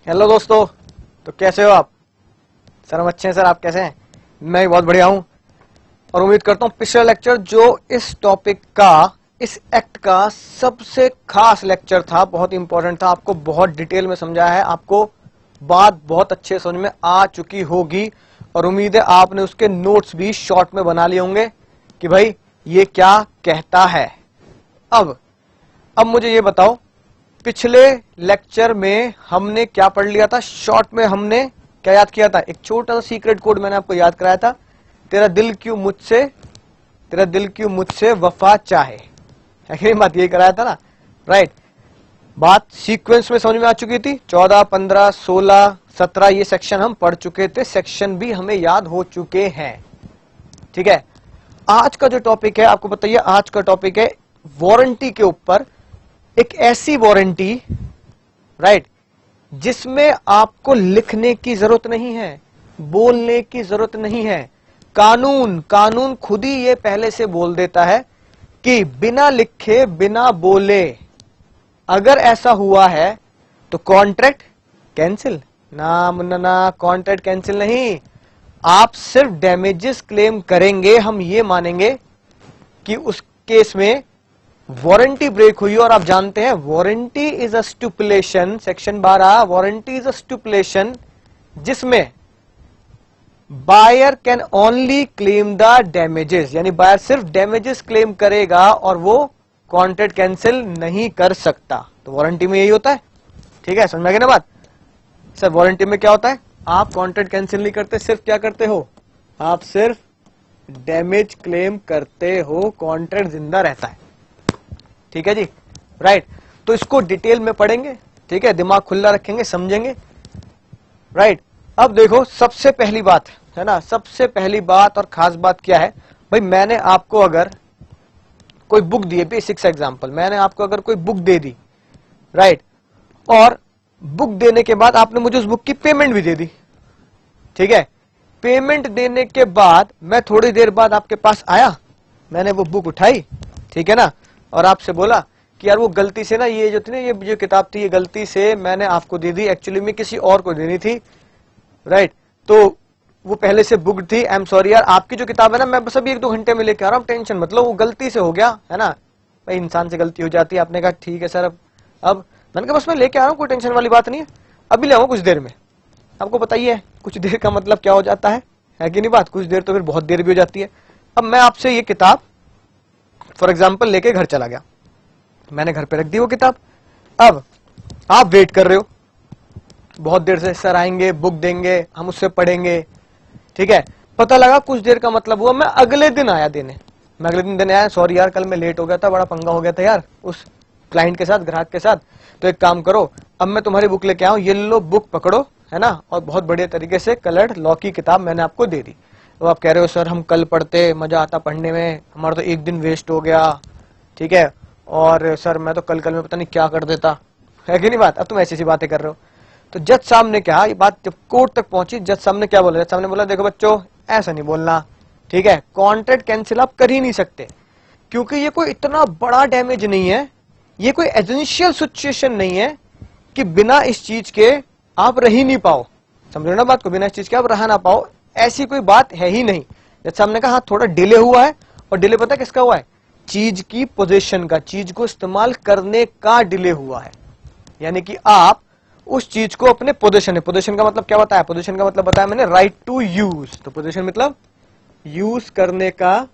Hello दोस्तों। तो कैसे हो आप? सर हम अच्छे हैं सर, आप कैसे हैं? मैं भी बहुत बढ़िया हूं और उम्मीद करता हूं पिछला लेक्चर जो इस टॉपिक का, इस एक्ट का सबसे खास लेक्चर था, बहुत इंपॉर्टेंट था, आपको बहुत डिटेल में समझाया है, आपको बात बहुत अच्छे समझ में आ चुकी होगी और उम्मीद है आपने उसके नोट्स भी शॉर्ट में बना लिए होंगे कि भाई ये क्या कहता है। अब मुझे ये बताओ, पिछले लेक्चर में हमने क्या पढ़ लिया था? शॉर्ट में हमने क्या याद किया था? एक छोटा सा सीक्रेट कोड मैंने आपको याद कराया था, तेरा दिल क्यों मुझसे वफा चाहे, है कि नहीं? बात यही कराया था ना, राइट? बात सीक्वेंस में समझ में आ चुकी थी। 14, 15, 16, 17 ये सेक्शन हम पढ़ चुके थे, सेक्शन भी हमें याद हो चुके हैं। ठीक है, आज का जो टॉपिक है आपको बताइए, आज का टॉपिक है वारंटी के ऊपर। एक ऐसी वारंटी, राइट, जिसमें आपको लिखने की जरूरत नहीं है, बोलने की जरूरत नहीं है। कानून खुद ही ये पहले से बोल देता है कि बिना लिखे बिना बोले अगर ऐसा हुआ है तो कॉन्ट्रैक्ट कैंसिल। ना, कॉन्ट्रैक्ट कैंसिल नहीं, आप सिर्फ डैमेजेस क्लेम करेंगे। हम ये मानेंगे कि उस केस में वारंटी ब्रेक हुई और आप जानते हैं warranty is a stipulation, section 12, warranty is a stipulation जिसमें buyer can only claim the damages, यानी बायर सिर्फ डैमेजेस क्लेम करेगा और वो कॉन्ट्रैक्ट कैंसिल नहीं कर सकता। तो वारंटी में यही होता है। ठीक है, समझ में आ गई ना बात? सर वारंटी में क्या होता है? आप कॉन्ट्रैक्ट कैंसिल नहीं करते, सिर्फ क्या करते हो? आप सिर्फ डैमेज क्लेम करते हो, कॉन्ट्रैक्ट जिंदा रहता है। ठीक है जी, राइट। तो इसको डिटेल में पढ़ेंगे, ठीक है, दिमाग खुला रखेंगे, समझेंगे, राइट। अब देखो, सबसे पहली बात है ना, सबसे पहली बात और खास बात क्या है भाई? मैंने आपको अगर कोई बुक दी है, बेसिक्स एग्जांपल, मैंने आपको अगर कोई बुक दे दी, राइट, और बुक देने के बाद आपने मुझे उस बुक की पेमेंट भी दे दी, ठीक है। पेमेंट देने के बाद मैं थोड़ी देर बाद आपके पास आया, मैंने वो बुक उठाई, ठीक है ना, और आपसे बोला कि यार वो गलती से ना, ये जो थी ना, ये जो किताब थी, ये गलती से मैंने आपको दे दी, एक्चुअली में किसी और को देनी थी, राइट। तो वो पहले से बुक थी, आई एम सॉरी यार, आपकी जो किताब है ना, मैं बस अभी 1-2 घंटे में लेके आ रहा हूँ, टेंशन मतलब वो गलती से हो गया है ना भाई, इंसान से गलती हो जाती है। आपने कहा ठीक है सर, अब मैंने कहा बस मैं लेके आ रहा हूँ, कोई टेंशन वाली बात नहीं है, अभी ले आऊँ कुछ देर में। आपको बताइए कुछ देर का मतलब क्या हो जाता है कि नहीं बात? कुछ देर तो फिर बहुत देर भी हो जाती है। अब मैं आपसे ये किताब फॉर एग्जाम्पल लेके घर चला गया, मैंने घर पे रख दी वो किताब, अब आप वेट कर रहे हो बहुत देर से, सर आएंगे, बुक देंगे, हम उससे पढ़ेंगे, ठीक है। पता लगा कुछ देर का मतलब हुआ मैं अगले दिन आया देने, मैं अगले दिन देने आया, सॉरी यार कल मैं लेट हो गया था, बड़ा पंगा हो गया था यार उस क्लाइंट के साथ, ग्राहक के साथ, तो एक काम करो, अब मैं तुम्हारी बुक लेके आऊं, ये लो बुक पकड़ो, है ना, और बहुत बढ़िया तरीके से कलर्ड लॉ की किताब मैंने आपको दे दी। तो आप कह रहे हो सर हम कल पढ़ते, मजा आता पढ़ने में, हमारा तो एक दिन वेस्ट हो गया, ठीक है, और सर मैं तो कल में पता नहीं क्या कर देता, है कि नहीं बात? अब तुम ऐसी सी बातें कर रहे हो। तो जज साहब ने कहा, ये बात जब कोर्ट तक पहुंची, जज साहब ने क्या बोला? जज साहब ने बोला देखो बच्चों ऐसा नहीं बोलना, ठीक है, कॉन्ट्रैक्ट कैंसिल आप कर ही नहीं सकते, क्योंकि ये कोई इतना बड़ा डैमेज नहीं है, ये कोई एसेंशियल सिचुएशन नहीं है कि बिना इस चीज के आप रह ही नहीं पाओ। समझो ना बात को, बिना इस चीज के आप रह ना पाओ, ऐसी कोई बात है ही नहीं। जज साहब ने कहा हाँ थोड़ा डिले हुआ है, और डिले पता किसका हुआ है? चीज की पोजीशन का, चीज को इस्तेमाल करने का डिले हुआ है, यानी कि आप उस चीज को अपने पोजीशन है, पोजीशन का मतलब क्या बताया? पोजीशन का मतलब बताया मैंने राइट टू यूज, तो पोजीशन मतलब यूज करने का,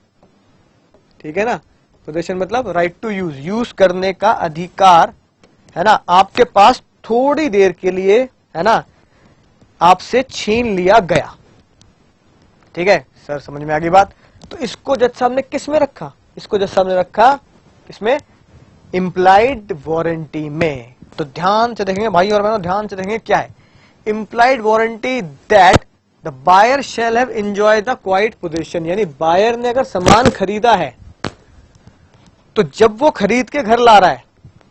ठीक है ना, पोजीशन मतलब राइट टू यूज, यूज करने का अधिकार, है ना, आपके पास थोड़ी देर के लिए, है ना, आपसे छीन लिया गया। ठीक है सर, समझ में आ गई बात? तो इसको जज साहब ने किस में रखा? इसको जज साहब ने रखा किसमें? इंप्लाइड वारंटी में। तो ध्यान से देखेंगे भाई और बहनों, ध्यान से देखेंगे क्या है implied warranty, that the buyer shall have enjoy the quiet position, यानी बायर ने अगर सामान खरीदा है तो जब वो खरीद के घर ला रहा है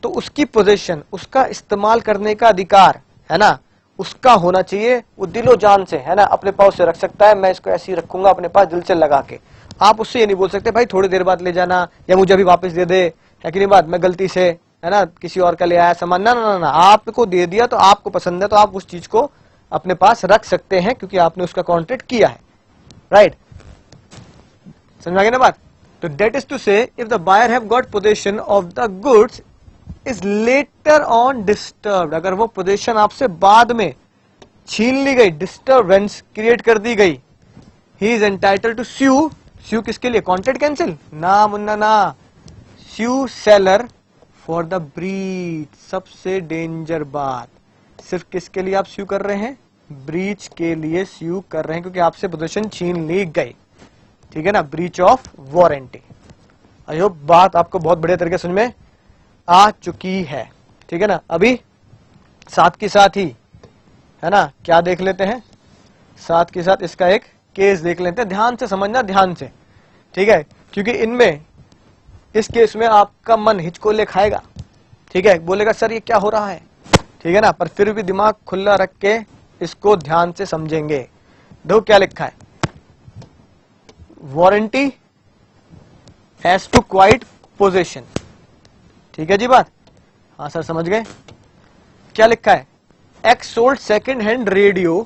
तो उसकी पोजीशन, उसका इस्तेमाल करने का अधिकार, है ना, उसका होना चाहिए, वो दिलो जान से, है ना, अपने पास से रख सकता है, मैं इसको ऐसे ही रखूंगा अपने पास दिल से लगा के। आप उससे ये नहीं बोल सकते भाई थोड़ी देर बाद ले जाना या मुझे अभी वापस दे दे, है कि नहीं बात, मैं गलती से है ना, किसी और का ले आया सामान, ना ना ना ना, आपको दे दिया तो आपको पसंद है तो आप उस चीज को अपने पास रख सकते हैं क्योंकि आपने उसका कॉन्ट्रैक्ट किया है, राइट। समझ में आ गई ना बात। तो that is to say if the buyer have got possession of the goods is later on disturbed, अगर वो पोजेशन आपसे बाद में छीन ली गई, डिस्टर्बेंस क्रिएट कर दी गई, ही इज एंटाइटल्ड टू स्यू, स्यू किसके लिए, कॉन्ट्रैक्ट कैंसिल, ना मुन्ना ना, स्यू सेलर फॉर द ब्रीच। सबसे डेंजर बात, सिर्फ किसके लिए आप स्यू कर रहे हैं, ब्रीच के लिए स्यू कर रहे हैं क्योंकि आपसे पोजीशन छीन ली गई, ठीक है ना, breach of warranty. I hope बात आपको बहुत बढ़िया तरीके समझ में आ चुकी है, ठीक है ना। अभी साथ के साथ ही, है ना, क्या देख लेते हैं, साथ के साथ इसका एक केस देख लेते हैं, ध्यान से समझना, ध्यान से, ठीक है, क्योंकि इनमें इस केस में आपका मन हिचकोले खाएगा, ठीक है, बोलेगा सर ये क्या हो रहा है, ठीक है ना, पर फिर भी दिमाग खुला रख के इसको ध्यान से समझेंगे। देखो क्या लिखा है, warranty has to quiet position, ठीक है जी बात, हाँ सर समझ गए। क्या लिखा है, X sold second hand radio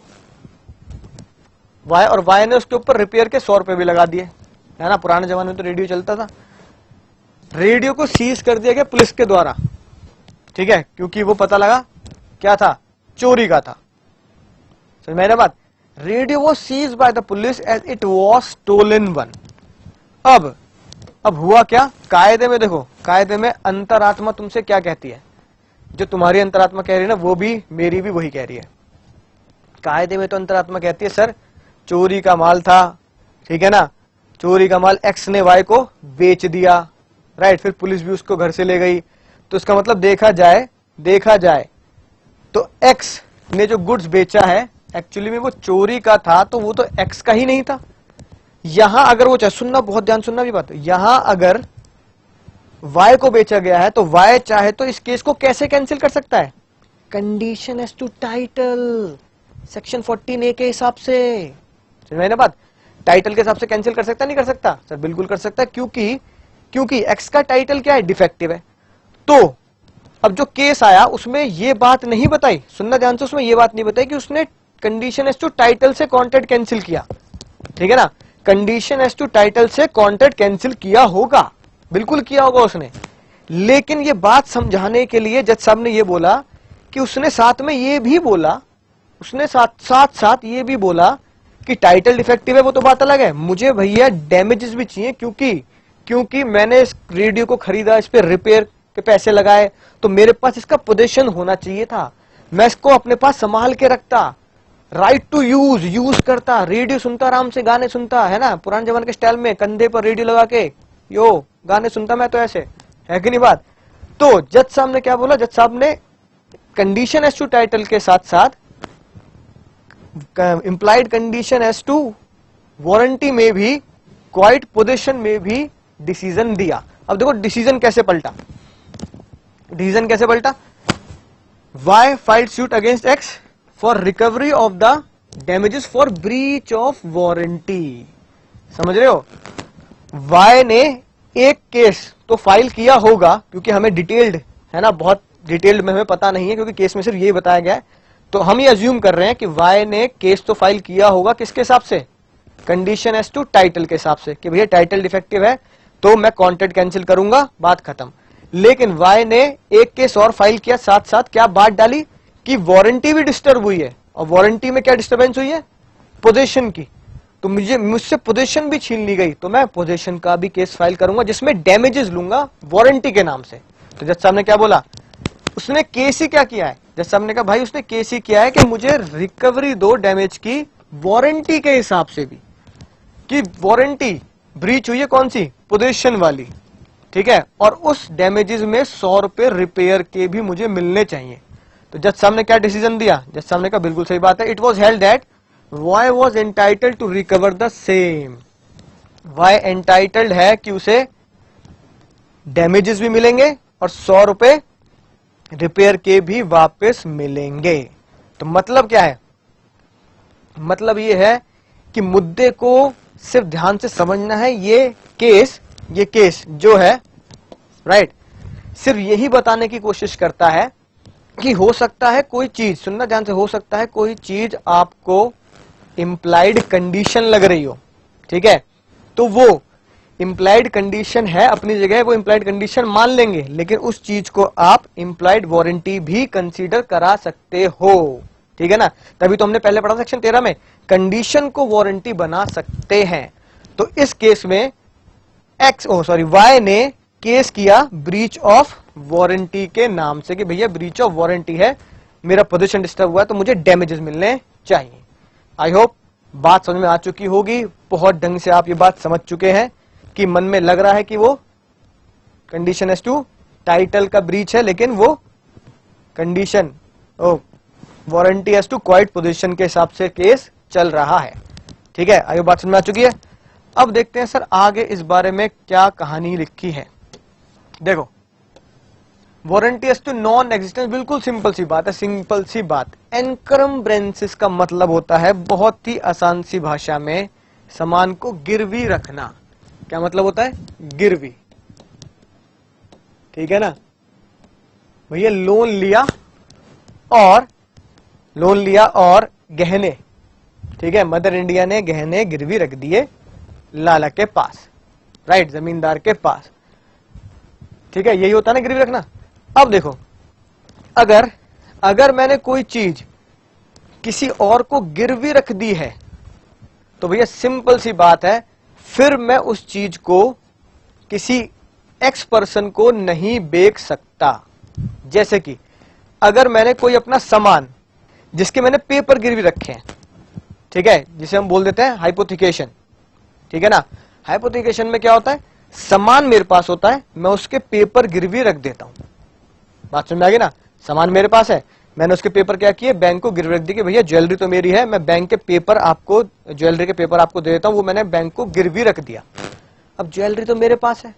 Y, और वाई ने उसके ऊपर रिपेयर के 100 रुपए भी लगा दिए, है ना, पुराने जमाने में तो रेडियो चलता था। रेडियो को सीज कर दिया गया पुलिस के द्वारा, ठीक है, क्योंकि वो पता लगा क्या था, चोरी का था। समझ में आई ना बात। रेडियो वो seize by the police as it was stolen one. अब हुआ क्या, कायदे में देखो, कायदे में अंतरात्मा तुमसे क्या कहती है, जो तुम्हारी अंतरात्मा कह रही है ना, वो भी मेरी भी वही कह रही है। कायदे में तो अंतरात्मा कहती है सर चोरी का माल था, ठीक है ना, चोरी का माल एक्स ने वाई को बेच दिया, राइट, फिर पुलिस भी उसको घर से ले गई, तो इसका मतलब देखा जाए तो एक्स ने जो गुड्स बेचा है एक्चुअली में वो चोरी का था, तो वो तो एक्स का ही नहीं था। यहां अगर वो, चाहे सुनना, बहुत ध्यान सुनना भी बात, यहां अगर वाई को बेचा गया है तो वाई चाहे तो इस केस को कैसे कैंसिल कर सकता है, condition as to title, section 14A के हिसाब से। समझ में ना बात, टाइटल के हिसाब से कैंसिल कर सकता, नहीं कर सकता सर, बिल्कुल कर सकता है, क्योंकि एक्स का टाइटल क्या है, डिफेक्टिव है। तो अब जो केस आया उसमें ये बात नहीं बताई, सुनना ध्यान से, उसमें ये बात नहीं बताई कि उसने कंडीशन एज टू टाइटल से कॉन्ट्रैक्ट कैंसिल किया, ठीक है ना, कंडीशन एज टू टाइटल से कॉन्ट्रैक्ट कैंसिल किया होगा, बिल्कुल किया होगा उसने, लेकिन ये बात समझाने के लिए जज साहब ने ये बोला कि उसने साथ में ये भी बोला, उसने साथ ये भी बोला कि टाइटल डिफेक्टिव है, वो तो बात अलग है, मुझे भैया डैमेजेस भी चाहिए, क्योंकि मैंने इस रेडियो को खरीदा, इस पे रिपेयर के पैसे लगाए, तो मेरे पास इसका पोजीशन होना चाहिए था, मैं इसको अपने पास संभाल के रखता, राइट टू यूज करता, रेडियो सुनता, आराम से गाने सुनता, है ना, पुराने जमाने के स्टाइल में कंधे पर रेडियो लगा के यो गाने सुनता, मैं तो ऐसे, है कि नहीं बात। तो जज साहब ने क्या बोला, जज साहब ने कंडीशन एज टू टाइटल के साथ साथ implied condition as to warranty में भी, क्वाइट पोजीशन में भी डिसीजन दिया। अब देखो डिसीजन कैसे पलटा, Y filed suit against X for recovery of the damages for breach of warranty. समझ रहे हो, वाई ने एक केस तो फाइल किया होगा, क्योंकि हमें डिटेल्ड, है ना, बहुत डिटेल्ड में हमें पता नहीं है, क्योंकि केस में सिर्फ यही बताया गया है, तो हम ये अज्यूम कर रहे हैं कि वाई ने केस तो फाइल किया होगा, किसके हिसाब से, कंडीशन एज टू टाइटल के हिसाब से, कि भैया टाइटल डिफेक्टिव है तो मैं कॉन्ट्रैक्ट कैंसिल करूंगा, बात खत्म। लेकिन वाई ने एक केस और फाइल किया, साथ साथ क्या बात डाली कि वारंटी भी डिस्टर्ब हुई है, और वारंटी में क्या डिस्टर्बेंस हुई है, पोजीशन की, तो मुझसे पोजीशन भी छीन ली गई, तो मैं पोजीशन का भी केस फाइल करूंगा जिसमें डैमेजेस लूंगा वारंटी के नाम से। तो जज साहब ने क्या बोला, उसने केस ही क्या किया है, जज साहब ने कहा भाई उसने केस ही किया है कि मुझे रिकवरी दो डैमेज की वारंटी के हिसाब से भी, कि वारंटी ब्रीच हुई है कौन सी, पोजीशन वाली, ठीक है, और उस डैमेजेस में 100 रुपए रिपेयर के भी मुझे मिलने चाहिए। तो जज साहब ने क्या डिसीजन दिया, जज साहब ने कहा बिल्कुल सही बात है, it was held that Y was entitled to recover the same, Y entitled है कि उसे डैमेजेस भी मिलेंगे और 100 रुपए रिपेयर के भी वापस मिलेंगे। तो मतलब क्या है, मतलब ये है कि मुद्दे को सिर्फ ध्यान से समझना है, ये केस जो है, राइट, सिर्फ यही बताने की कोशिश करता है कि हो सकता है कोई चीज, सुनना ध्यान से, हो सकता है कोई चीज आपको इंप्लाइड कंडीशन लग रही हो, ठीक है, तो वो इंप्लाइड कंडीशन है अपनी जगह, वो इंप्लाइड कंडीशन मान लेंगे, लेकिन उस चीज को आप इंप्लाइड वारंटी भी कंसीडर करा सकते हो, ठीक है ना। तभी तो हमने पहले पढ़ा सेक्शन 13 में, कंडीशन को वारंटी बना सकते हैं। तो इस केस में वाई ने केस किया ब्रीच ऑफ वारंटी के नाम से कि भैया ब्रीच ऑफ वारंटी है, मेरा पोजीशन डिस्टर्ब हुआ है, तो मुझे डैमेजेस मिलने चाहिए। आई होप बात समझ में आ चुकी होगी, बहुत ढंग से आप ये बात समझ चुके हैं कि मन में लग रहा है कि वो कंडीशन एस टू टाइटल का ब्रीच है, लेकिन वो condition warranty as to quiet position के हिसाब से केस चल रहा है, ठीक है। आई होप बात समझ में आ चुकी है। अब देखते हैं सर आगे इस बारे में क्या कहानी लिखी है। देखो, warranty as to non existence, बिल्कुल सिंपल सी बात है, सिंपल सी बात। एनकम्ब्रेंसेस का मतलब होता है बहुत ही आसान सी भाषा में सामान को गिरवी रखना। क्या मतलब होता है? गिरवी, ठीक है ना। भैया लोन लिया और गहने, ठीक है, मदर इंडिया ने गहने गिरवी रख दिए लाला के पास, राइट, जमींदार के पास, ठीक है, यही होता है ना गिरवी रखना। अब देखो, अगर मैंने कोई चीज किसी और को गिरवी रख दी है तो भैया सिंपल सी बात है, फिर मैं उस चीज को किसी एक्स पर्सन को नहीं बेच सकता। जैसे कि अगर मैंने कोई अपना सामान जिसके मैंने पेपर गिरवी रखे हैं, ठीक है, जिसे हम बोल देते हैं हाइपोथिकेशन, ठीक है ना। हाइपोथिकेशन में क्या होता है, सामान मेरे पास होता है, मैं उसके पेपर गिरवी रख देता हूं। बात समझ में आ गई ना। सामान मेरे पास है, मैंने उसके पेपर क्या किए, बैंक को गिरवी रख दी कि भैया ज्वेलरी तो मेरी है, मैं बैंक के पेपर आपको, ज्वेलरी के पेपर आपको दे देता हूं, वो मैंने बैंक को गिरवी रख दिया। अब ज्वेलरी तो मेरे पास है,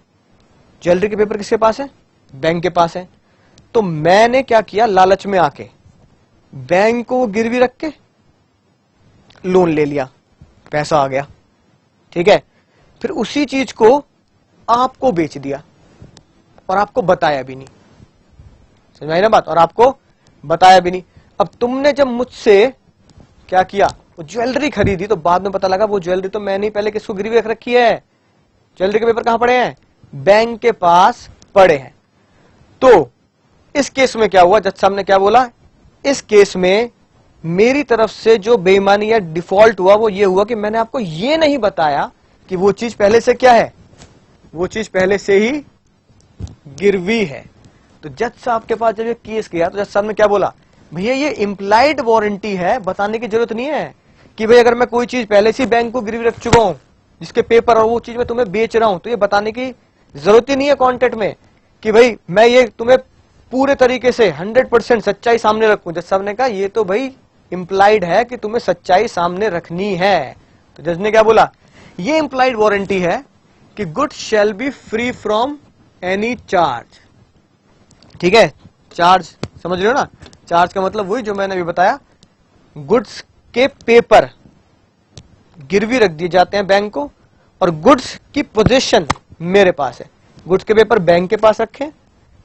ज्वेलरी के पेपर किसके पास है? बैंक के पास है। तो मैंने क्या किया, लालच में आके बैंक को गिरवी रख के लोन ले लिया, पैसा आ गया, ठीक है। फिर उसी चीज को आपको बेच दिया और आपको बताया भी नहीं, समझ में आई ना बात, और आपको बताया भी नहीं। अब तुमने जब मुझसे क्या किया, वो ज्वेलरी खरीदी, तो बाद में पता लगा वो ज्वेलरी तो मैंने ही पहले किसको गिरवी रख रखी है, ज्वेलरी के पेपर कहां पड़े हैं? बैंक के पास पड़े हैं। तो इस केस में क्या हुआ, जज साहब ने क्या बोला, इस केस में मेरी तरफ से जो बेईमानी या डिफॉल्ट हुआ वो ये हुआ कि मैंने आपको ये नहीं बताया कि वो चीज पहले से क्या है, वो चीज पहले से ही गिरवी है। तो जज साहब के पास जब ये केस गया तो जज साहब ने क्या बोला, भैया ये इंप्लाइड वारंटी है, बताने की जरूरत नहीं है कि भाई अगर मैं कोई चीज पहले से बैंक को गिरवी रख चुका हूं जिसके पेपर और वो चीज मैं तुम्हें बेच रहा हूं, तो ये बताने की जरूरत ही नहीं है कॉन्ट्रैक्ट में कि भाई मैं ये तुम्हें पूरे तरीके से 100% सच्चाई सामने रखूं। जज साहब ने कहा ये तो भाई इंप्लाइड है कि तुम्हें सच्चाई सामने रखनी है। तो जज ने क्या बोला, ये इंप्लाइड वारंटी है कि goods shall be free from any charge, ठीक है। चार्ज समझ रहे हो ना, चार्ज का मतलब वही जो मैंने अभी बताया, गुड्स के पेपर गिरवी रख दिए जाते हैं बैंक को और गुड्स की पोजीशन मेरे पास है। गुड्स के पेपर बैंक के पास रखे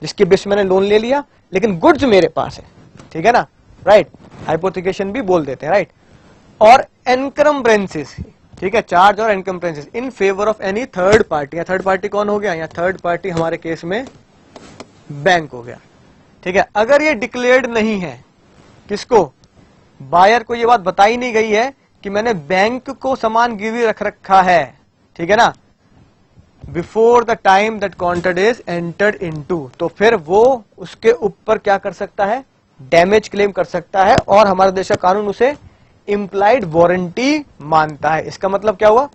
जिसके बेस मैंने लोन ले लिया, लेकिन गुड्स मेरे पास है, ठीक है ना, राइट। हाइपोथिकेशन भी बोल देते हैं, राइट। और एनकम्ब्रेंसेस, ठीक है, चार्ज और encumbrances in favour of any third party. या थर्ड पार्टी कौन हो गया, या थर्ड पार्टी हमारे केस में बैंक हो गया, ठीक है। अगर ये डिक्लेयर्ड नहीं है, किसको, बायर को ये बात बताई नहीं गई है कि मैंने बैंक को सामान गिरवी रख रखा है, ठीक है ना, before the time that contract is entered into, तो फिर वो उसके ऊपर क्या कर सकता है, डैमेज क्लेम कर सकता है, और हमारे देश का कानून उसे इंप्लाइड वारंटी मानता है। इसका मतलब क्या हुआ,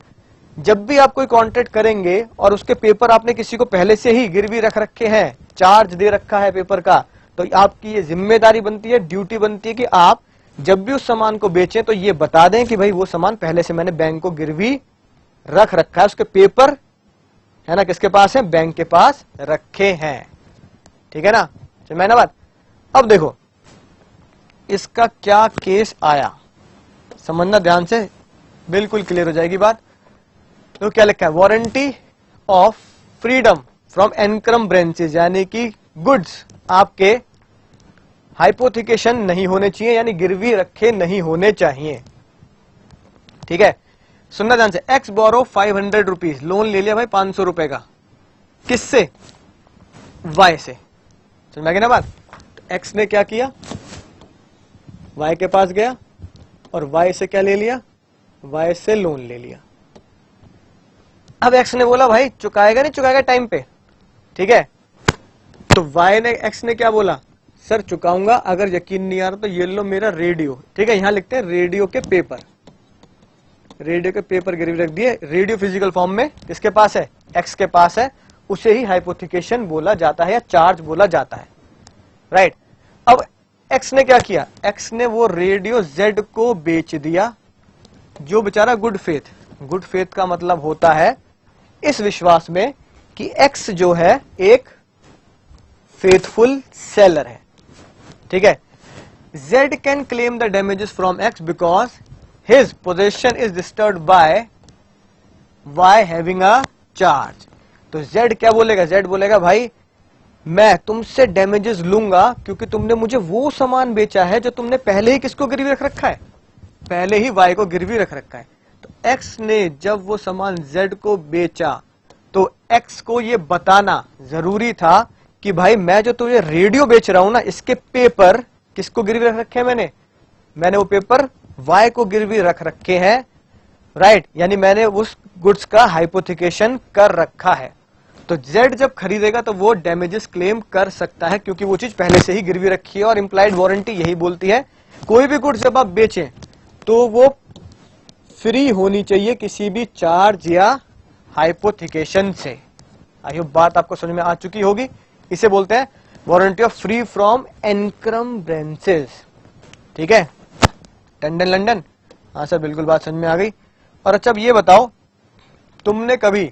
जब भी आप कोई कॉन्ट्रैक्ट करेंगे और उसके पेपर आपने किसी को पहले से ही गिरवी रख रखे हैं, चार्ज दे रखा है पेपर का, तो आपकी ये जिम्मेदारी बनती है, ड्यूटी बनती है कि आप जब भी उस सामान को बेचें तो ये बता दें कि भाई वो सामान पहले से मैंने बैंक को गिरवी रख रखा है, उसके पेपर है ना किसके पास है, बैंक के पास रखे हैं, ठीक है ना। समझ में आई ना बात। अब देखो इसका क्या केस आया, समझना ध्यान से, बिल्कुल क्लियर हो जाएगी बात। तो क्या लिखा है, वारंटी ऑफ फ्रीडम फ्रॉम एनकम्ब्रेंसेस, यानी कि गुड्स आपके हाइपोथिकेशन नहीं होने चाहिए, यानी गिरवी रखे नहीं होने चाहिए। ठीक है, सुनना ध्यान से। एक्स बोरो 500 रुपीज, लोन ले लिया भाई 500 रुपए का, किससे? वाई से। समझ में आ गई ना बात? तो एक्स ने क्या किया, वाई के पास गया और वाई से क्या ले लिया, वाई से लोन ले लिया। अब एक्स ने बोला भाई चुकाएगा नहीं चुकाएगा टाइम पे, ठीक है, तो वाई ने, एक्स ने क्या बोला, सर चुकाऊंगा, अगर यकीन नहीं आ रहा तो ये लो मेरा रेडियो, ठीक है, यहां लिखते हैं रेडियो के पेपर, रेडियो के पेपर गिरवी रख दिए। रेडियो फिजिकल फॉर्म में किसके पास है, एक्स के पास है, उसे ही हाइपोथिकेशन बोला जाता है या चार्ज बोला जाता है, राइट। अब एक्स ने क्या किया, एक्स ने वो रेडियो जेड को बेच दिया, जो बेचारा गुड फेथ, गुड फेथ का मतलब होता है इस विश्वास में कि एक्स जो है एक फेथफुल सेलर है, ठीक है। Z can claim the damages from X because his possession is disturb by Y having a charge. तो जेड क्या बोलेगा, जेड बोलेगा भाई मैं तुमसे डैमेजेस लूंगा क्योंकि तुमने मुझे वो सामान बेचा है जो तुमने पहले ही किसको गिरवी रख रखा है, पहले ही वाई को गिरवी रख रखा है। तो एक्स ने जब वो सामान जेड को बेचा तो एक्स को ये बताना जरूरी था कि भाई मैं जो तुझे रेडियो बेच रहा हूं ना, इसके पेपर किसको गिरवी रख रखे हैं, मैंने वो पेपर वाई को गिरवी रख रखे हैं, राइट, यानी मैंने उस गुड्स का हाइपोथिकेशन कर रखा है। तो जेड जब खरीदेगा तो वो डैमेजेस क्लेम कर सकता है क्योंकि वो चीज पहले से ही गिरवी रखी है, और इंप्लाइड वारंटी यही बोलती है कोई भी गुड्स जब आप बेचें तो वो फ्री होनी चाहिए किसी भी चार्ज या हाइपोथिकेशन से। आई होप बात आपको समझ में आ चुकी होगी। इसे बोलते हैं वारंटी ऑफ फ्री फ्रॉम एनक्रम्बेंसेस, ठीक है, टंडन लंडन। हाँ सर बिल्कुल बात समझ में आ गई। और अच्छा अब ये बताओ, तुमने कभी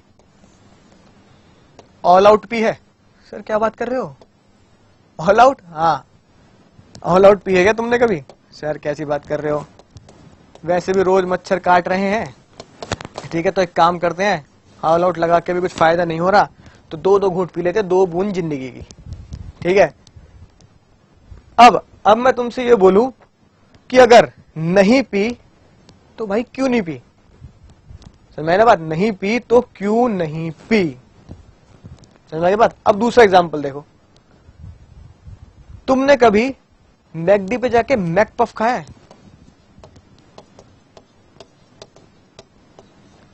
ऑल आउट पी है? सर क्या बात कर रहे हो, ऑल आउट? हाँ, ऑल आउट पी है क्या तुमने कभी? सर कैसी बात कर रहे हो, वैसे भी रोज मच्छर काट रहे हैं, ठीक है, तो एक काम करते हैं, ऑल आउट लगा के भी कुछ फायदा नहीं हो रहा तो दो दो घूंट पी लेते, 2 बूंद जिंदगी की, ठीक है। अब मैं तुमसे ये बोलूं कि अगर नहीं पी तो भाई क्यों नहीं पी? समझ में ना बात, नहीं पी तो क्यों नहीं पी, समझ में बात। अब दूसरा एग्जांपल देखो, तुमने कभी मैकडी पे जाके मैक पफ खाया है?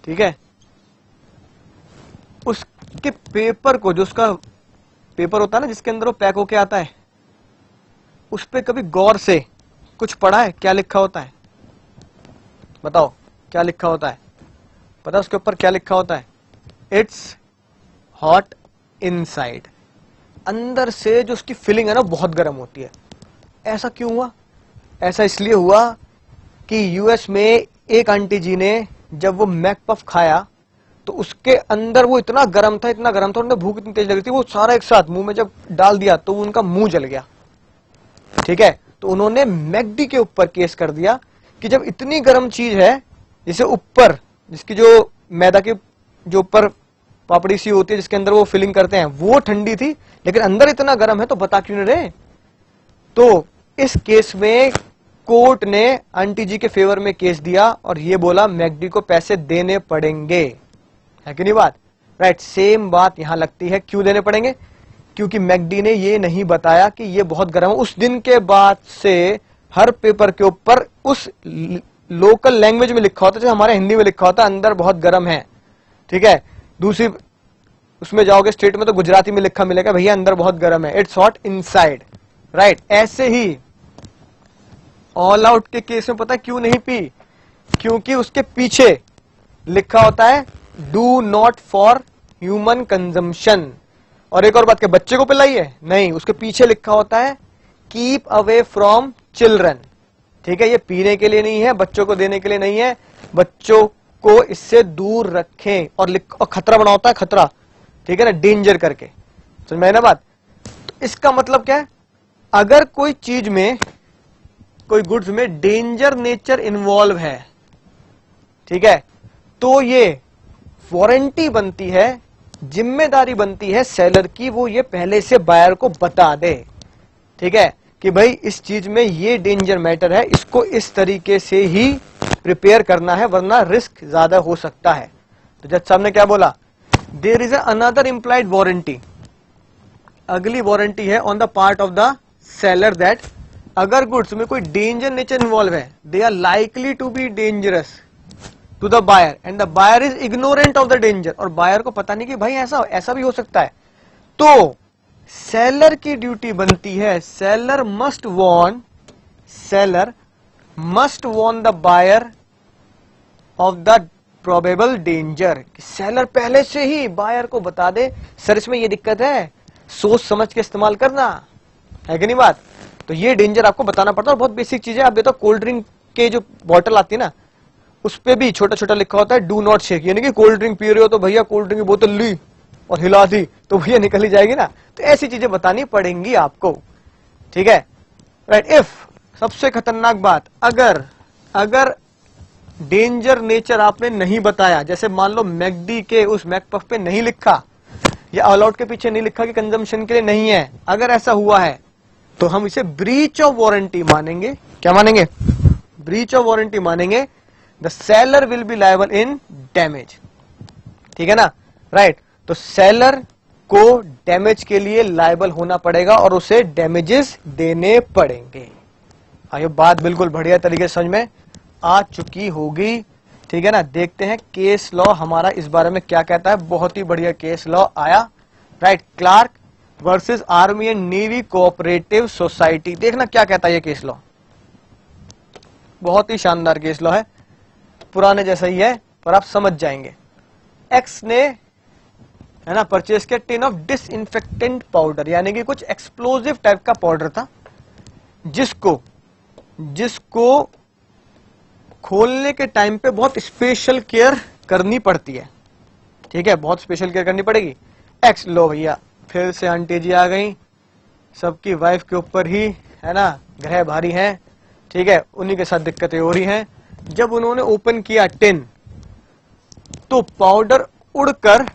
ठीक है, उसके पेपर को, जो उसका पेपर होता है ना जिसके अंदर वो पैक होके आता है, उस पे कभी गौर से कुछ पढ़ा है? क्या लिखा होता है बताओ, क्या लिखा होता है? पता है उसके ऊपर क्या लिखा होता है? इट्स हॉट इनसाइड, अंदर से जो उसकी फीलिंग है ना बहुत गर्म होती है। ऐसा क्यों हुआ? ऐसा इसलिए हुआ कि यूएस में एक आंटी जी ने जब वो मैक पफ खाया तो उसके अंदर वो इतना गर्म था, इतना गर्म था, उन्हें भूख इतनी तेज लगी थी, वो सारा एक साथ मुंह में जब डाल दिया तो उनका मुंह जल गया, ठीक है। तो उन्होंने मैकडी के ऊपर केस कर दिया कि जब इतनी गर्म चीज है, जिसे ऊपर, जिसकी जो मैदा के जो ऊपर पापड़ी सी होती है जिसके अंदर वो फिलिंग करते हैं, वो ठंडी थी लेकिन अंदर इतना गर्म है, तो बता क्यों नहीं रहे? तो इस केस में कोर्ट ने आंटी जी के फेवर में केस दिया और ये बोला मैकडी को पैसे देने पड़ेंगे, है कि नहीं बात, राइट। सेम बात यहां लगती है, क्यों देने पड़ेंगे? क्योंकि मैकडी ने ये नहीं बताया कि ये बहुत गर्म है। उस दिन के बाद से हर पेपर के ऊपर उस लोकल लैंग्वेज में लिखा होता है, जैसे हमारे हिंदी में लिखा होता है अंदर बहुत गर्म है, ठीक है। दूसरी उसमें जाओगे स्टेट में तो गुजराती में लिखा मिलेगा भैया अंदर बहुत गर्म है, इट्स हॉट इनसाइड, राइट। ऐसे ही ऑल आउट के केस में पता है क्यों नहीं पी? क्योंकि उसके पीछे लिखा होता है do not for human consumption. और एक और बात, के बच्चे को पिलाइए? नहीं, उसके पीछे लिखा होता है कीप अवे फ्रॉम चिल्ड्रन, ठीक है। ये पीने के लिए नहीं है, बच्चों को देने के लिए नहीं है, बच्चों को इससे दूर रखें। और खतरा बना होता है, खतरा, ठीक है ना, डेंजर करके, समझ में ना बात। तो इसका मतलब क्या है? अगर कोई चीज में, कोई गुड्स में डेंजर नेचर इन्वॉल्व है, ठीक है, तो ये वारंटी बनती है जिम्मेदारी बनती है सेलर की वो ये पहले से बायर को बता दे, ठीक है, कि भाई इस चीज में ये डेंजर मैटर है, इसको इस तरीके से ही प्रिपेयर करना है वरना रिस्क ज्यादा हो सकता है। तो जज साहब ने क्या बोला, there is another implied warranty, अगली वारंटी है on the part of the seller that अगर गुड्स में कोई डेंजर नेचर इन्वॉल्व है, they are likely to be dangerous to the buyer and the buyer is ignorant of the danger, और buyer को पता नहीं कि भाई ऐसा भी हो सकता है, तो सेलर की ड्यूटी बनती है, seller must warn the buyer of the probable danger. Seller पहले से ही बायर को बता दे, सर इसमें ये दिक्कत है, सोच समझ के इस्तेमाल करना है कि नहीं बात। तो ये डेंजर आपको बताना पड़ता है, और बहुत बेसिक चीज है। आप देखो कोल्ड ड्रिंक के जो बॉटल आती है ना, उस पे भी छोटा छोटा लिखा होता है डू नॉट शेक, यानी कि कोल्ड ड्रिंक पी रहे हो तो भैया कोल्ड ड्रिंक की बोतल ली और हिला दी तो भैया निकल ही जाएगी ना। तो ऐसी चीजें बतानी पड़ेंगी आपको, ठीक है, राइट। इफ सबसे खतरनाक बात, अगर डेंजर नेचर आपने नहीं बताया, जैसे मान लो मैकडी के उस मैकपफ पे नहीं लिखा या ऑल आउट के पीछे नहीं लिखा कि कंजम्पशन के लिए नहीं है, अगर ऐसा हुआ है तो हम इसे ब्रीच ऑफ वारंटी मानेंगे। क्या मानेंगे? ब्रीच ऑफ वारंटी मानेंगे। The seller will be liable in damage, ठीक है ना, राइट। तो सेलर को डैमेज के लिए लायबल होना पड़ेगा और उसे डैमेजेस देने पड़ेंगे। ये बात बिल्कुल बढ़िया तरीके से समझ में आ चुकी होगी, ठीक है ना। देखते हैं केस लॉ हमारा इस बारे में क्या कहता है। बहुत ही बढ़िया केस लॉ आया, right. Clarke versus Army and Navy Cooperative Society. देखना क्या कहता है ये केस लॉ, बहुत ही शानदार केस लॉ है, पुराने जैसा ही है पर आप समझ जाएंगे। एक्स ने, है ना, परचेज किया टिन ऑफ डिसइंफेक्टेंट पाउडर, यानी कि कुछ एक्सप्लोजिव टाइप का पाउडर था जिसको खोलने के टाइम पे बहुत स्पेशल केयर करनी पड़ती है, ठीक है, बहुत स्पेशल केयर करनी पड़ेगी। एक्स, लो भैया फिर से आंटी जी आ गई, सबकी वाइफ के ऊपर ही, है ना, ग्रह भारी हैं, ठीक है, उन्हीं के साथ दिक्कतें हो रही हैं। जब उन्होंने ओपन किया टिन तो पाउडर उड़कर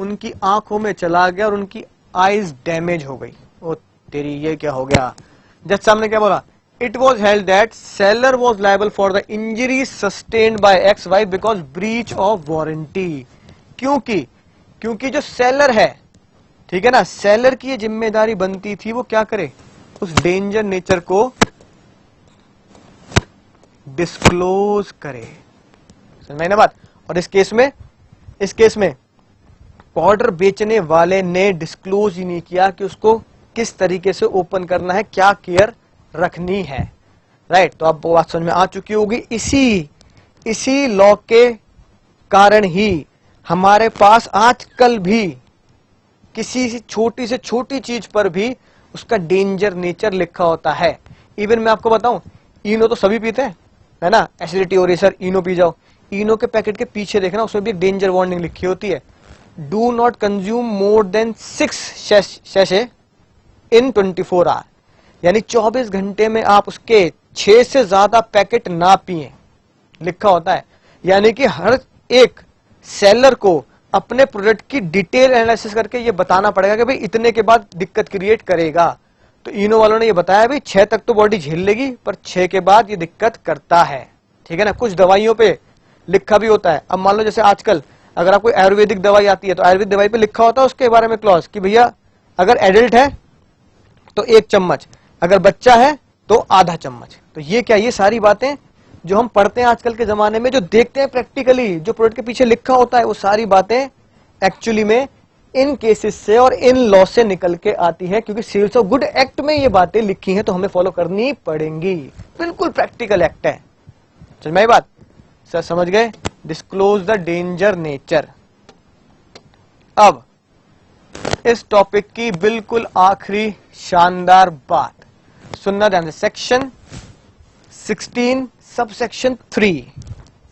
उनकी आंखों में चला गया और उनकी आईज डैमेज हो गई। ओ तेरी, ये क्या हो गया। जज साहब ने क्या बोला, it was held that seller was liable for the injury sustained by X wife because breach of warranty. क्योंकि जो सेलर है, ठीक है ना, सेलर की ये जिम्मेदारी बनती थी वो क्या करे, उस डेंजर नेचर को डिस्क्लोज करे। समझ में ना बात। और इस केस में पाउडर बेचने वाले ने डिस्क्लोज ही नहीं किया कि उसको किस तरीके से ओपन करना है, क्या केयर रखनी है, राइट। तो अब बात समझ में आ चुकी होगी। इसी लॉ के कारण ही हमारे पास आजकल भी किसी छोटी से छोटी चीज पर भी उसका डेंजर नेचर लिखा होता है। इवन मैं आपको बताऊं, इनो तो सभी पीते हैं, है ना, एसिडिटी हो रही है सर इनो पी जाओ, इनो के पैकेट के पीछे देखना उसमें भी एक डेंजर वार्निंग लिखी होती है, do not consume more than 6 sachet in 24 hour, यानी 24 घंटे में आप उसके 6 से ज्यादा पैकेट ना पिए, लिखा होता है। यानी कि हर एक सेलर को अपने प्रोडक्ट की डिटेल एनालिसिस करके ये बताना पड़ेगा कि भाई इतने के बाद दिक्कत क्रिएट करेगा। तो इनो वालों ने ये बताया भाई 6 तक तो बॉडी झेल लेगी पर 6 के बाद ये दिक्कत करता है, ठीक है ना। कुछ दवाइयों पे लिखा भी होता है। अब मान लो जैसे आजकल अगर आपको आयुर्वेदिक दवाई आती है तो आयुर्वेदिक दवाई पे लिखा होता है उसके बारे में क्लॉज कि भैया अगर एडल्ट है तो 1 चम्मच, अगर बच्चा है तो आधा चम्मच। तो ये क्या, ये सारी बातें जो हम पढ़ते हैं आजकल के जमाने में, जो देखते हैं प्रैक्टिकली, जो प्रोडक्ट के पीछे लिखा होता है, वो सारी बातें एक्चुअली में इन केसेस से और इन लॉ से निकल के आती है, क्योंकि सेल्स ऑफ गुड एक्ट में ये बातें लिखी हैं तो हमें फॉलो करनी पड़ेंगी। बिल्कुल प्रैक्टिकल एक्ट है। समझ में आई बात? सर समझ गए? Disclose the danger nature. अब इस टॉपिक की बिल्कुल आखिरी शानदार बात सुनना ध्यान से। सेक्शन 16 सब सेक्शन 3,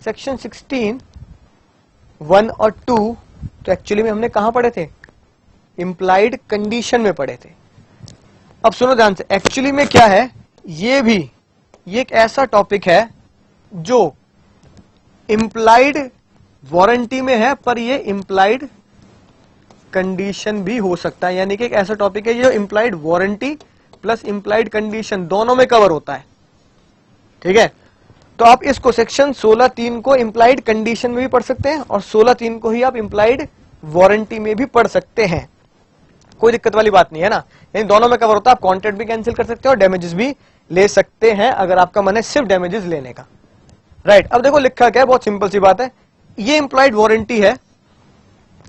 सेक्शन 16 1 और 2 तो एक्चुअली में हमने कहां पढ़े थे, इंप्लाइड कंडीशन में पढ़े थे। अब सुनो ध्यान से, एक्चुअली में क्या है, ये एक ऐसा टॉपिक है जो इंप्लाइड वारंटी में है, पर ये इंप्लाइड कंडीशन भी हो सकता है, यानी कि एक ऐसा टॉपिक है जो implied warranty plus implied condition दोनों में कवर होता है। ठीक है, तो आप इसको सेक्शन 16(3) को इंप्लाइड कंडीशन में भी पढ़ सकते हैं और 16(3) को ही आप इंप्लाइड वारंटी में भी पढ़ सकते हैं, कोई दिक्कत वाली बात नहीं है ना। यानी दोनों में कवर होता है, आप कॉन्ट्रैक्ट भी कैंसिल कर सकते हैं और डैमेजेस भी ले सकते हैं अगर आपका मन है सिर्फ डैमेजेस लेने का। राइट, अब देखो लिखा क्या है, बहुत सिंपल सी बात है। ये इंप्लाइड वारंटी है,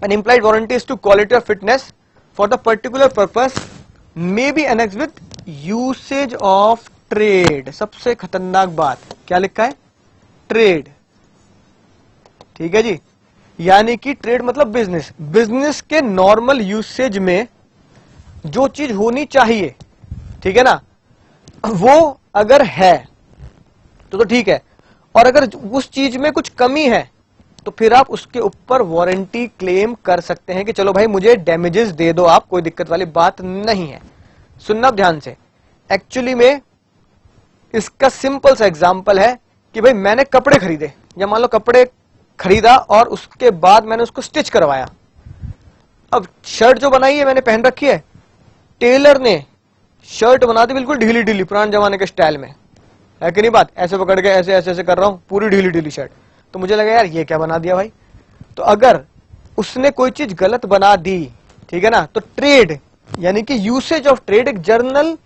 an implied warranty is to quality of fitness for the particular purpose may be annex with usage of trade. सबसे खतरनाक बात क्या लिखा है, ट्रेड। ठीक है जी, यानी कि ट्रेड मतलब बिजनेस, बिजनेस के नॉर्मल यूसेज में जो चीज होनी चाहिए, ठीक है ना, वो अगर है तो ठीक है, और अगर उस चीज में कुछ कमी है तो फिर आप उसके ऊपर वारंटी क्लेम कर सकते हैं कि चलो भाई मुझे डैमेजेस दे दो आप, कोई दिक्कत वाली बात नहीं है। सुनना ध्यान से, एक्चुअली में इसका सिंपल सा एग्जांपल है कि भाई मैंने कपड़े खरीदे, या मान लो कपड़े खरीदा और उसके बाद मैंने उसको स्टिच करवाया। अब शर्ट जो बनाई है मैंने पहन रखी है, टेलर ने शर्ट बना दी बिल्कुल ढीली ढीली पुराने जमाने के स्टाइल में, है कि नहीं बात, ऐसे पकड़ के ऐसे ऐसे ऐसे कर रहा हूं, पूरी ढीली ढीली शर्ट। तो मुझे लगा यार ये क्या बना दिया भाई। तो अगर उसने कोई चीज गलत बना दी, ठीक है ना, तो ट्रेड यानी कि यूसेज ऑफ ट्रेड एक जर्नल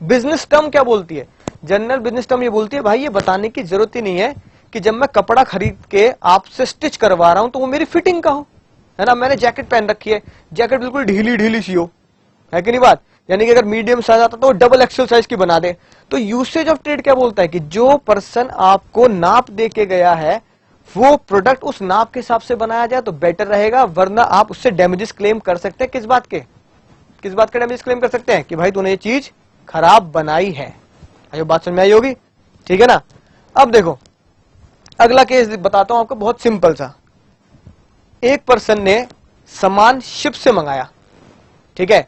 बिजनेस टर्म क्या बोलती है, जनरल बिजनेस टर्म ये बोलती है भाई ये बताने की जरूरत ही नहीं है कि जब मैं कपड़ा खरीद के आपसे स्टिच करवा रहा हूं तो वो मेरी फिटिंग का हो, है ना। मैंने जैकेट पहन रखी है, जैकेट बिल्कुल ढीली ढीली सी हो, है कि नहीं बात, यानी कि अगर मीडियम साइज आता तो डबल एक्सेल साइज की बना दे। तो यूसेज ऑफ ट्रेड क्या बोलता है कि जो पर्सन आपको नाप दे के गया है वो प्रोडक्ट उस नाप के हिसाब से बनाया जाए तो बेटर रहेगा, वरना आप उससे डैमेजेस क्लेम कर सकते हैं। किस बात के डैमेजेस क्लेम कर सकते हैं कि भाई तूने ये चीज खराब बनाई है। आइए बात समझ में आई होगी, ठीक है ना। अब देखो अगला केस बताता हूं आपको, बहुत सिंपल सा। एक पर्सन ने सामान शिप से मंगाया, ठीक है,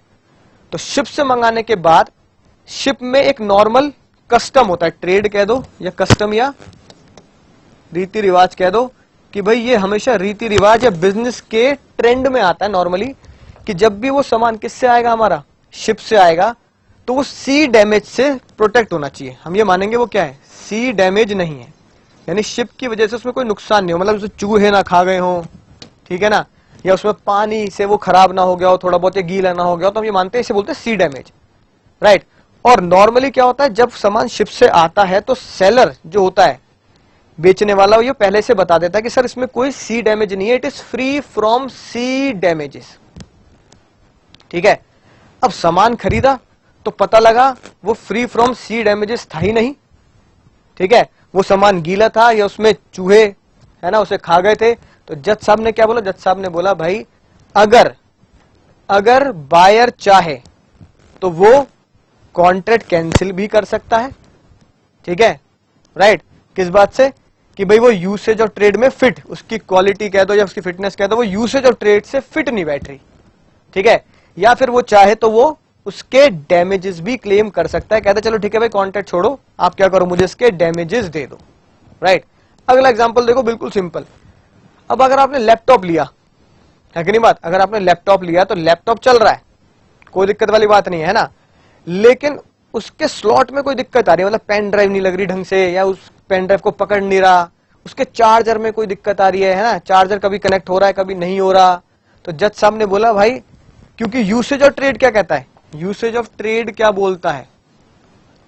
तो शिप से मंगाने के बाद शिप में एक नॉर्मल कस्टम होता है, ट्रेड कह दो या कस्टम या रीति रिवाज कह दो, कि भाई ये हमेशा रीति रिवाज या बिजनेस के ट्रेंड में आता है नॉर्मली, कि जब भी वो सामान किससे आएगा, हमारा शिप से आएगा, तो वो सी डैमेज से प्रोटेक्ट होना चाहिए। हम ये मानेंगे वो क्या है, सी डैमेज नहीं है, यानी शिप की वजह से उसमें कोई नुकसान नहीं हो, मतलब उसमें चूहे ना खा गए हो, ठीक है ना, या उसमें पानी से वो खराब ना हो गया हो, थोड़ा बहुत या गीला ना हो गया हो, तो हम ये मानते हैं, इसे बोलते हैं सी डैमेज, राइट। और नॉर्मली क्या होता है, जब सामान शिप से आता है तो सेलर जो होता है, बेचने वाला, ये पहले से बता देता है कि सर इसमें कोई सी डैमेज नहीं है, it is free from sea damages, ठीक है। अब सामान खरीदा तो पता लगा वो फ्री फ्रॉम सी डैमेजेस था ही नहीं, ठीक है, वो सामान गीला था या उसमें चूहे, है ना, उसे खा गए थे। तो जज साहब ने क्या बोला, जज साहब ने बोला भाई अगर बायर चाहे तो वो कॉन्ट्रैक्ट कैंसिल भी कर सकता है, ठीक है, राइट। किस बात से, कि भाई वो यूसेज ऑफ ट्रेड में फिट, उसकी क्वालिटी कह दो या उसकी फिटनेस कह दो, वो यूसेज ऑफ ट्रेड से फिट नहीं बैठ रही, ठीक है। या फिर वो चाहे तो वो उसके डैमेजेस भी क्लेम कर सकता है, कहता है चलो ठीक है भाई कॉन्ट्रैक्ट छोड़ो, आप क्या करो मुझे इसके डैमेजेस दे दो, राइट। अगला एग्जांपल देखो, बिल्कुल सिंपल। अब अगर आपने लैपटॉप लिया, है कि नहीं बात, अगर आपने लैपटॉप लिया तो लैपटॉप चल रहा है, कोई दिक्कत वाली बात नहीं है ना, लेकिन उसके स्लॉट में कोई दिक्कत आ रही है, मतलब पेन ड्राइव नहीं लग रही ढंग से, या उस पेन ड्राइव को पकड़ नहीं रहा, उसके चार्जर में कोई दिक्कत आ रही है ना, चार्जर कभी कनेक्ट हो रहा है कभी नहीं हो रहा। तो जज साहब ने बोला भाई, क्योंकि यूसेज ऑफ ट्रेड क्या कहता है, यूसेज ऑफ ट्रेड क्या बोलता है,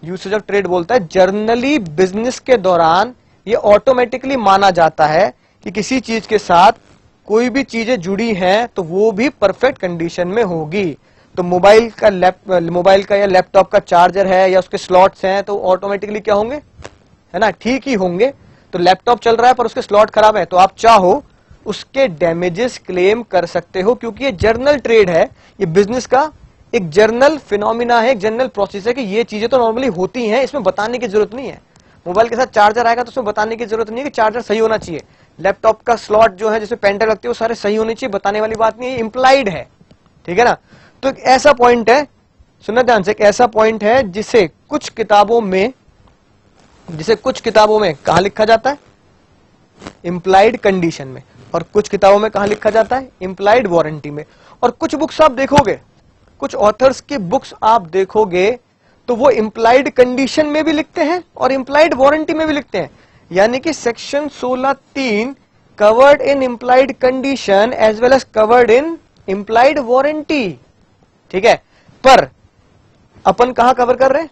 यूसेज ऑफ ट्रेड बोलता है जर्नली बिजनेस के दौरान ये ऑटोमेटिकली माना जाता है कि किसी चीज के साथ कोई भी चीजें जुड़ी हैं तो वो भी परफेक्ट कंडीशन में होगी। तो मोबाइल का या लैपटॉप का चार्जर है या उसके स्लॉट्स हैं तो ऑटोमेटिकली क्या होंगे, है ना, ठीक ही होंगे। तो लैपटॉप चल रहा है पर उसके स्लॉट खराब है तो आप चाहो उसके डैमेजेस क्लेम कर सकते हो, क्योंकि ये जर्नल ट्रेड है, ये बिजनेस का एक जर्नल फिनोमिना है, एक जर्नल प्रोसेस है कि ये चीजें तो नॉर्मली होती हैं, इसमें बताने की जरूरत नहीं है। मोबाइल के साथ चार्जर आएगा तो उसमें बताने की जरूरत नहीं है कि चार्जर सही होना चाहिए, लैपटॉप का स्लॉट जो है जिसमें पेन ड्राइव लगती है वो सारे सही होने चाहिए, बताने वाली बात नहीं है, इंप्लाइड है, ठीक है ना। तो एक ऐसा पॉइंट है, सुनना ध्यान से, एक ऐसा पॉइंट है जिसे कुछ किताबों में कहा लिखा जाता है, इंप्लाइड कंडीशन में। और कुछ किताबों में कहां लिखा जाता है, इंप्लाइड वारंटी में। और कुछ बुक्स आप देखोगे, कुछ ऑथर्स की बुक्स आप देखोगे तो वो इंप्लाइड कंडीशन में भी लिखते हैं और इंप्लाइड वारंटी में भी लिखते हैं। यानी कि section 16(3) covered in implied condition as well as covered in implied warranty. ठीक है, पर अपन कहां कवर कर रहे हैं,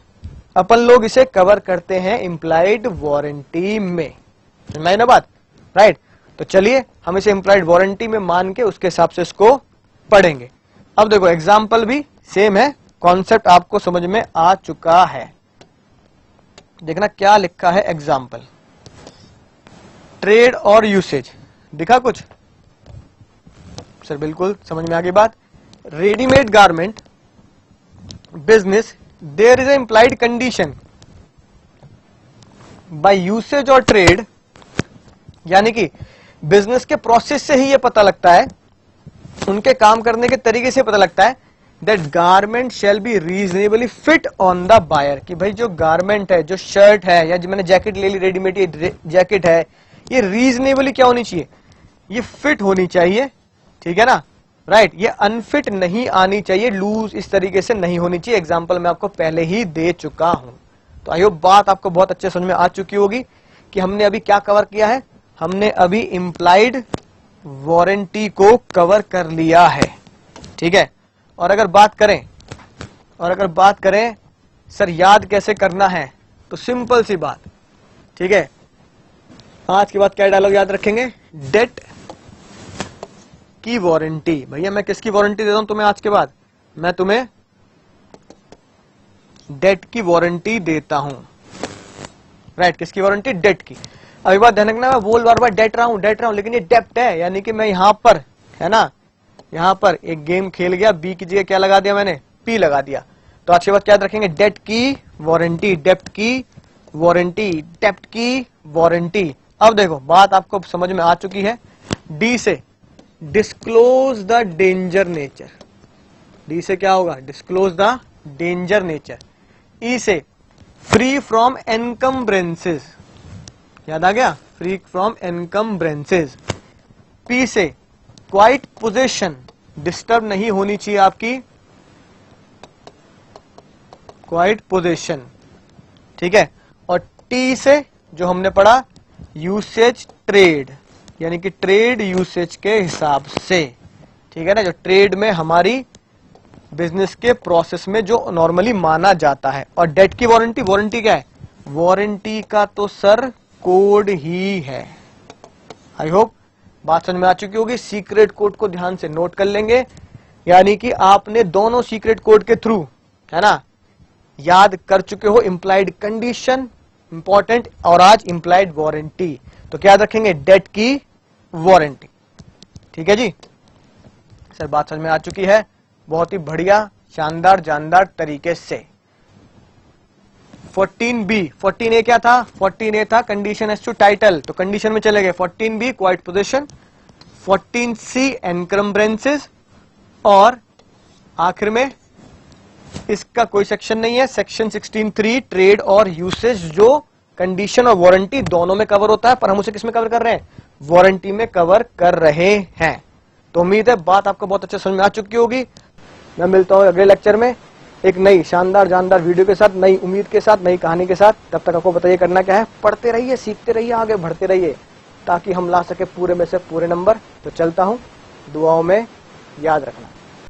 अपन लोग इसे कवर करते हैं इंप्लाइड वारंटी में। समझ में आई ना बात, राइट। तो चलिए हम इसे इंप्लाइड वारंटी में मान के उसके हिसाब से इसको पढ़ेंगे। अब देखो एग्जाम्पल भी सेम है, कॉन्सेप्ट आपको समझ में आ चुका है। देखना क्या लिखा है एग्जाम्पल, ट्रेड और यूसेज। दिखा कुछ सर? बिल्कुल समझ में आ गई बात। Readymade garment business, there is a implied condition by usage और ट्रेड, यानी कि बिजनेस के प्रोसेस से ही ये पता लगता है, उनके काम करने के तरीके से पता लगता है, that garment shall be reasonably fit on the buyer, कि भाई जो गारमेंट है, जो शर्ट है, या जो मैंने जैकेट ले ली रेडीमेड, ये जैकेट है, ये रीजनेबली क्या होनी चाहिए, ये फिट होनी चाहिए। ठीक है ना, राइट। ये अनफिट नहीं आनी चाहिए, लूज इस तरीके से नहीं होनी चाहिए। एग्जाम्पल मैं आपको पहले ही दे चुका हूं। तो आई होप बात आपको बहुत अच्छे समझ में आ चुकी होगी कि हमने अभी क्या कवर किया है। हमने अभी इंप्लाइड वारंटी को कवर कर लिया है। ठीक है, और अगर बात करें सर याद कैसे करना है, तो सिंपल सी बात। ठीक है, आज के बाद क्या डायलॉग याद रखेंगे, डेट की वारंटी। भैया मैं किसकी वारंटी देता हूं तुम्हें आज के बाद, मैं तुम्हें डेट की वारंटी देता हूं। राइट, किसकी वारंटी, डेट की। अभी बात ध्यान रखना, मैं बोल बार बार डेट रहा हूं, लेकिन ये डेप्ट है, यानी कि मैं यहां पर, है ना, यहां पर एक गेम खेल गया, बी की जगह क्या लगा दिया मैंने, पी लगा दिया। तो आज के बाद क्या याद रखेंगे, डेट की वारंटी, डेप्ट की वारंटी, डेप्ट की वारंटी। अब देखो बात आपको समझ में आ चुकी है। डी से disclose the danger nature, D से क्या होगा, डिस्क्लोज द डेंजर नेचर। ई से फ्री फ्रॉम एनकम्ब्रेंसेस, याद आ गया, फ्री फ्रॉम एनकम्ब्रेंसेस। पी से क्वाइट पोजीशन, डिस्टर्ब नहीं होनी चाहिए आपकी क्वाइट पोजीशन। ठीक है, और टी से जो हमने पढ़ा यूसेज ट्रेड, यानी कि ट्रेड यूसेज के हिसाब से। ठीक है ना, जो ट्रेड में हमारी बिजनेस के प्रोसेस में जो नॉर्मली माना जाता है। और डेट की वारंटी, वारंटी क्या है, वारंटी का तो सर कोड ही है। आई होप बात समझ में आ चुकी होगी। सीक्रेट कोड को ध्यान से नोट कर लेंगे, यानी कि आपने दोनों सीक्रेट कोड के थ्रू, है ना, याद कर चुके हो इंप्लाइड कंडीशन इंपॉर्टेंट, और आज इंप्लाइड वारंटी। तो क्या याद रखेंगे, डेट की वारंटी। ठीक है जी सर, बात समझ में आ चुकी है, बहुत ही बढ़िया, शानदार जानदार तरीके से। 14B, 14A क्या था, 14A था कंडीशन एज टू टाइटल, तो कंडीशन में चले गए। 14B क्वाइट पोजीशन, 14C एनकम्ब्रेंसेस, और आखिर में इसका कोई सेक्शन नहीं है, सेक्शन 16(3) ट्रेड और यूसेज, जो कंडीशन और वारंटी दोनों में कवर होता है, पर हम उसे किस में कवर कर रहे हैं, वारंटी में कवर कर रहे हैं। तो उम्मीद है बात आपको बहुत अच्छे समझ में आ चुकी होगी। मैं मिलता हूं अगले लेक्चर में एक नई शानदार जानदार वीडियो के साथ, नई उम्मीद के साथ, नई कहानी के साथ। तब तक आपको बताइए करना क्या है, पढ़ते रहिए, सीखते रहिए, आगे बढ़ते रहिए, ताकि हम ला सके पूरे में से पूरे नंबर। तो चलता हूं, दुआओं में याद रखना।